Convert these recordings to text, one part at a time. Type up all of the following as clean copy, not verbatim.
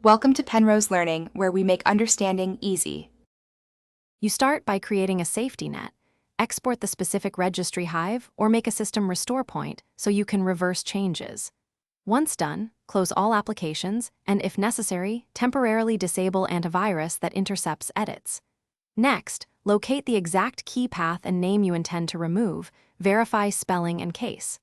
Welcome to Penrose Learning, where we make understanding easy. You start by creating a safety net, export the specific registry hive, or make a system restore point so you can reverse changes. Once done, close all applications and, if necessary, temporarily disable antivirus that intercepts edits. Next, locate the exact key path and name you intend to remove, verify spelling and case.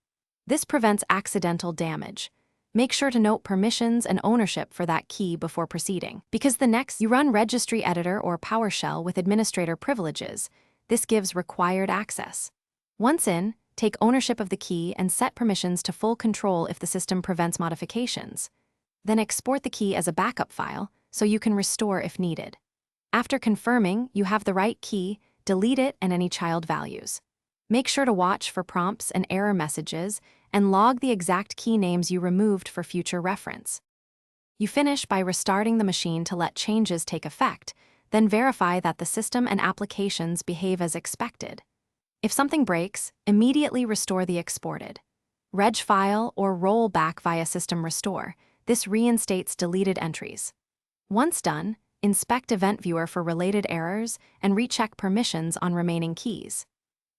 This prevents accidental damage. Make sure to note permissions and ownership for that key before proceeding, because the next you run Registry Editor or PowerShell with administrator privileges. This gives required access. Once in, take ownership of the key and set permissions to full control if the system prevents modifications. Then export the key as a backup file so you can restore if needed. After confirming you have the right key, delete it and any child values. Make sure to watch for prompts and error messages and log the exact key names you removed for future reference. You finish by restarting the machine to let changes take effect, then verify that the system and applications behave as expected. If something breaks, immediately restore the exported reg file or roll back via system restore. This reinstates deleted entries. Once done, inspect Event Viewer for related errors and recheck permissions on remaining keys.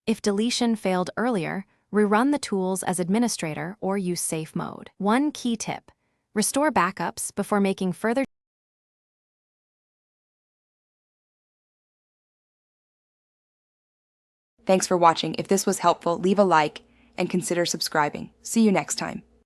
If deletion failed earlier, rerun the tools as administrator or use safe mode. One key tip: restore backups before making further. Thanks for watching. If this was helpful, leave a like and consider subscribing. See you next time.